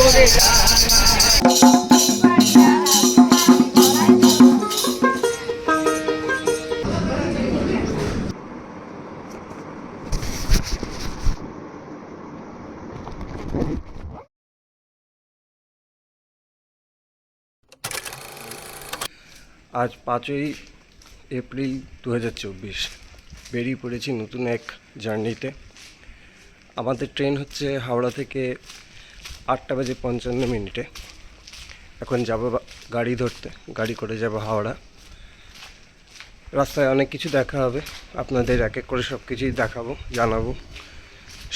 आज 5ই এপ্রিল 2024 বেরিয়ে পড়েছি নতুন এক জার্নিতে। আমাদের ট্রেন হচ্ছে হাওড়া থেকে 8:55 এখন যাব গাড়ি ধরতে, গাড়ি করে যাব হাওড়া। রাস্তায় অনেক কিছু দেখা হবে, আপনাদের এক এক করে সব কিছুই দেখাবো, জানাবো,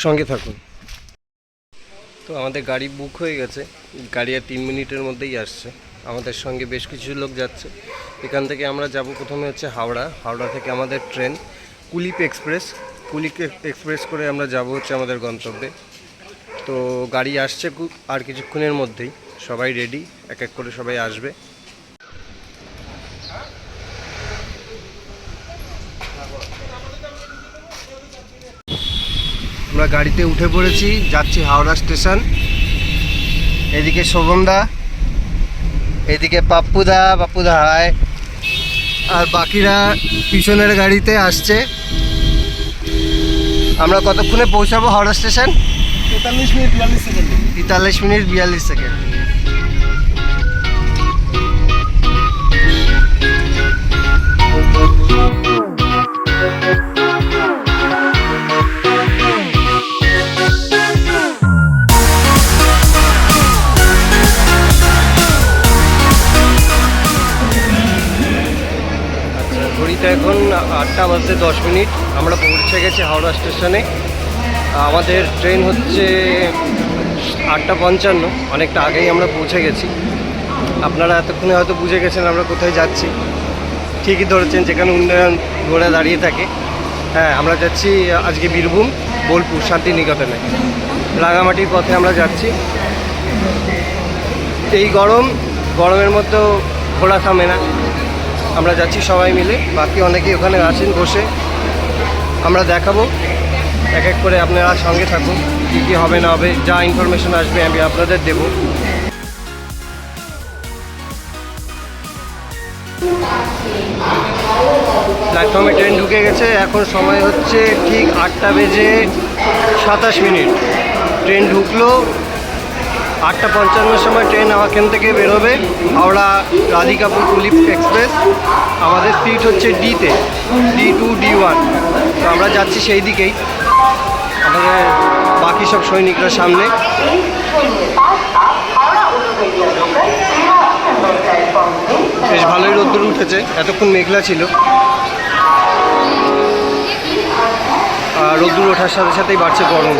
সঙ্গে থাকুন। তো আমাদের গাড়ি বুক হয়ে গেছে, গাড়ি আর 3 মিনিটের মধ্যেই আসছে। আমাদের সঙ্গে বেশ কিছু লোক যাচ্ছে। এখান থেকে আমরা যাব প্রথমে হচ্ছে হাওড়া। হাওড়া থেকে আমাদের ট্রেন কুলিক এক্সপ্রেস করে আমরা যাব হচ্ছে আমাদের গন্তব্যে। তো গাড়ি আসছে আর কিছুক্ষণের মধ্যেই, সবাই রেডি, এক এক করে সবাই আসবে। আমরা গাড়িতে উঠে পড়েছি, যাচ্ছি হাওড়া স্টেশন। এদিকে শোভমদা, এদিকে পাপ্পুদা হায়, আর বাকিরা পিছনের গাড়িতে আসছে। আমরা কতক্ষণে পৌঁছাবো Howrah station? 43 minute 42 second. 43 minute 42 second. ঘড়িতে এখন 8:10। আমরা পৌঁছে গেছি হাওড়া স্টেশনে। আমাদের ট্রেন হচ্ছে 8:55, অনেকটা আগেই আমরা পৌঁছে গেছি। আপনারা এতক্ষণে হয়তো বুঝে গেছেন আমরা কোথায় যাচ্ছি। ঠিকই ধরেছেন, যেখানে উন্নয়ন ঘোড়া দাঁড়িয়ে থাকে। হ্যাঁ, আমরা যাচ্ছি আজকে বীরভূম, বোলপুর, শান্তিনিকেতনে। রাঙামাটির পথে আমরা যাচ্ছি। এই গরমের মধ্যেও ঘোড়া থামে না। আমরা যাচ্ছি সবাই মিলে, বাকি অনেকেই ওখানে আছেন বসে। আমরা দেখাবো এক এক করে, আপনারা সঙ্গে থাকুন। কী কী হবে না হবে, যা ইনফরমেশন আসবে আমি আপনাদের দেব। প্ল্যাটফর্মে ট্রেন ঢুকে গেছে। এখন সময় হচ্ছে ঠিক 8:27। ট্রেন ঢুকলো 8:55 সময়। ট্রেন এখান থেকে বেরোবে, হাওড়া রাধিকাপুর কুলিক এক্সপ্রেস। আমাদের সিট হচ্ছে ডিতে, D2 D1। তো আমরা যাচ্ছি সেই দিকেই। আমাদের বাকি সব সৈনিকরা সামনে। বেশ ভালোই রোদ্দুর উঠেছে, এতক্ষণ মেঘলা ছিল। আর রোদ্দুর ওঠার সাথে সাথেই বাড়ছে গরম।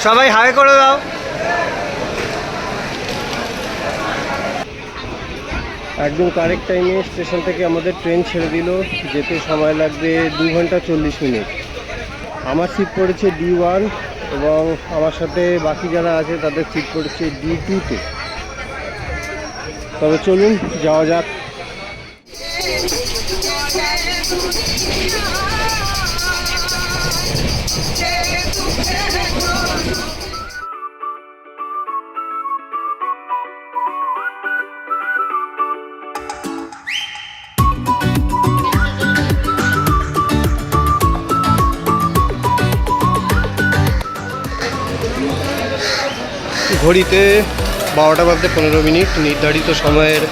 সবাই হাই করে দাও। একদম কারেক্ট টাইমে স্টেশন থেকে আমাদের ট্রেন ছেড়ে দিল। যেতে সময় লাগবে 2 ঘন্টা 40 মিনিট। আমার সিট পড়েছে D1 এবং আমার সাথে বাকি যারা আছে তাদের সিট পড়েছে D2-তে। তবে চলুন যাওয়া যাক। ঘড়িতে 12:15। নির্ধারিত সময়ের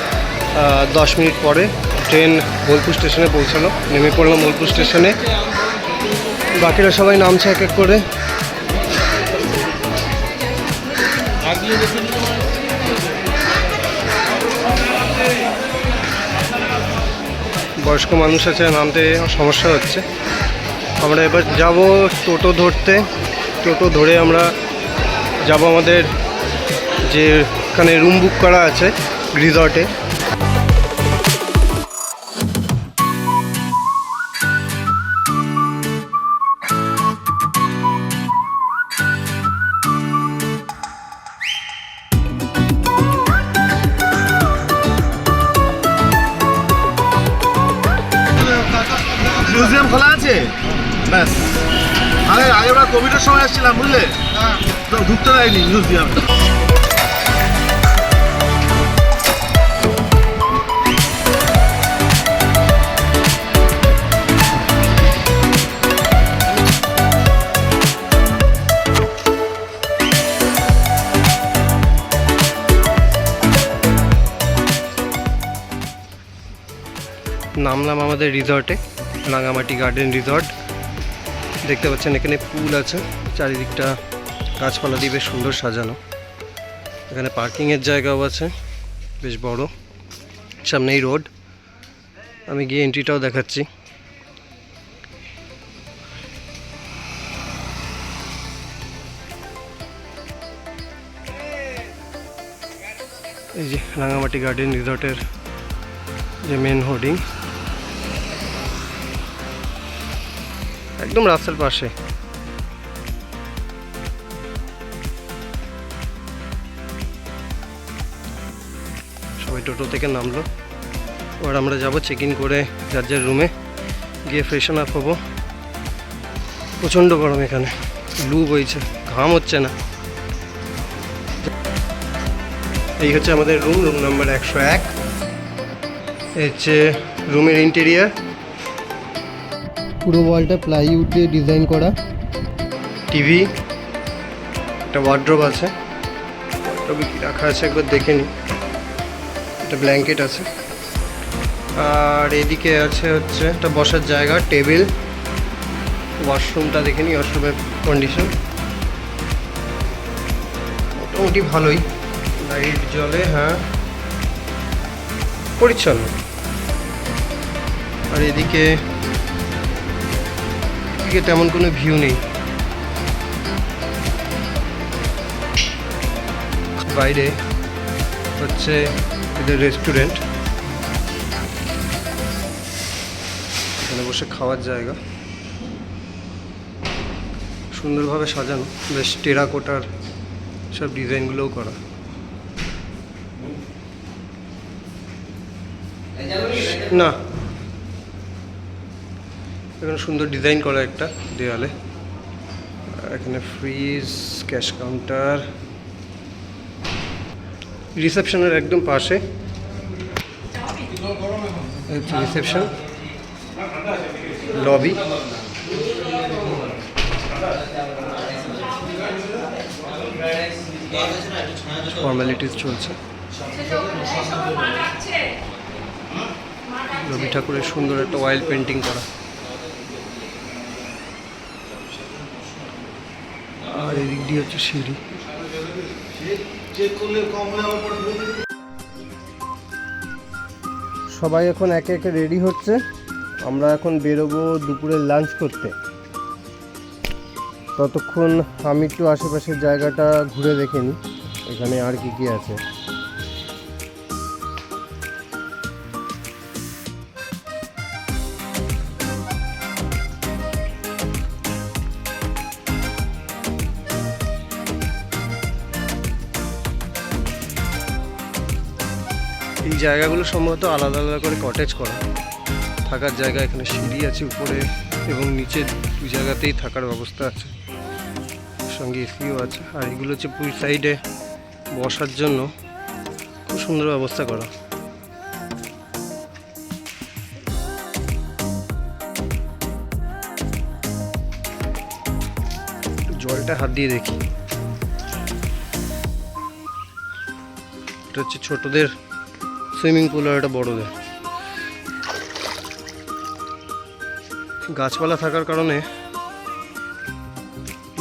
10 মিনিট পরে ট্রেন বোলপুর স্টেশনে পৌঁছালো। নেমে পড়লাম বোলপুর স্টেশনে। বাকিরা সবাই নামছে এক এক করে। বয়স্ক মানুষ আছে, নামতে সমস্যা হচ্ছে। আমরা এবার যাব টোটো ধরতে। টোটো ধরে আমরা যাব আমাদের যেখানে রুম বুক করা আছে রিসর্টে। ব্যাস। আগেরবার কোভিডের সময় আসছিলাম, বুঝলে, তো ঢুকতে দেয়নি মিউজিয়ামে। নামলাম আমাদের রিসর্টে, রাঙামাটি গার্ডেন রিসর্ট। দেখতে পাচ্ছেন এখানে পুল আছে, চারিদিকটা গাছপালা দিয়ে বেশ সুন্দর সাজানো। এখানে পার্কিংয়ের জায়গাও আছে বেশ বড়, সামনেই রোড। আমি গিয়ে এন্ট্রিটাও দেখাচ্ছি। এই যে রাঙামাটি গার্ডেন রিসর্টের যে মেন হোর্ডিং, একদম রাস্তার পাশে। সবাই টোটো থেকে নামলো, এবার আমরা যাব চেক ইন করে যার যার রুমে গিয়ে ফ্রেশন আপ হবো। প্রচণ্ড গরম এখানে, লু বইছে, ঘাম হচ্ছে না। এই হচ্ছে আমাদের রুম নাম্বার 101। এই হচ্ছে রুমের ইন্টেরিয়ার, পুরো ওয়ালটা প্লাইউড দিয়ে ডিজাইন করা। টিভি, একটা ওয়ার্ড্রোব আছে, তবে কি রাখা আছে একবার দেখে নিই। একটা ব্ল্যাঙ্কেট আছে, আর এদিকে আছে হচ্ছে একটা বসার জায়গা, টেবিল। ওয়াশরুমটা দেখে নিই, ওয়াশরুমের কন্ডিশন মোটামুটি ভালোই, লাইট জ্বলে, হ্যাঁ পরিচ্ছন্ন। আর এদিকে তেমন কোনো ভিউ নেই। বাইরে হচ্ছে এদের রেস্টুরেন্ট, এখানে বসে খাওয়ার জায়গা, সুন্দরভাবে সাজানো, বেশ টেরাকোটার সব ডিজাইনগুলোও করা। না, এখানে সুন্দর ডিজাইন করা একটা দেওয়ালে। এখানে ফ্রিজ, ক্যাশ কাউন্টার, রিসেপশনের একদম পাশে রিসেপশন, লবি। ফর্মালিটিস চলছে। রবি ঠাকুরের সুন্দর একটা অয়েল পেন্টিং করা। আর এদিক দিয়ে হচ্ছে সিঁড়ি। সবাই এখন একে একে রেডি হচ্ছে, আমরা এখন বেরোবো দুপুরের লাঞ্চ করতে। ততক্ষণ আমি একটু আশেপাশের জায়গাটা ঘুরে দেখে নিই, এখানে আর কি কি আছে। এই জায়গাগুলো সম্ভবত আলাদা আলাদা করে কটেজ করা, থাকার জায়গা। এখানে সিঁড়ি আছে উপরে এবং নিচে দুই জায়গাতেই থাকার ব্যবস্থা আছে, সঙ্গে এসিও আছে। আর এগুলো হচ্ছে পুল সাইডে বসার জন্য খুব সুন্দর ব্যবস্থা করা। জলটা হাত দিয়ে দেখি, এটা হচ্ছে ছোটদের সুইমিং পুল আর এটা বড়দের। গাছপালা থাকার কারণে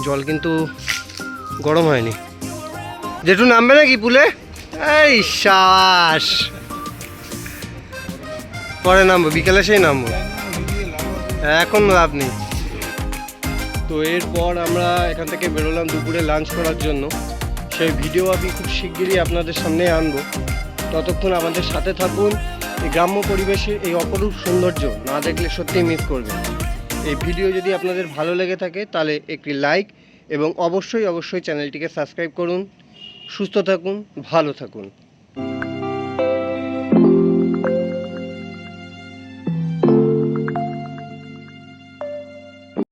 জল কিন্তু গরম হয়নি। জেঠু নামবে নাকি পুলে? এই শ্বাস, পরে নামবো, বিকেলে সেই নামবো, এখন লাভ নেই। তো এরপর আমরা এখান থেকে বেরোলাম দুপুরে লাঞ্চ করার জন্য। সেই ভিডিও আমি খুব শিগগিরই আপনাদের সামনে আনবো। ততক্ষণ আমাদের সাথে থাকুন। এই গ্রাম্য পরিবেশের এই অপরূপ সৌন্দর্য না দেখলে সত্যিই মিস করবেন। এই ভিডিও যদি আপনাদের ভালো লেগে থাকে তাহলে একটি লাইক এবং অবশ্যই চ্যানেলটিকে সাবস্ক্রাইব করুন। সুস্থ থাকুন, ভালো থাকুন।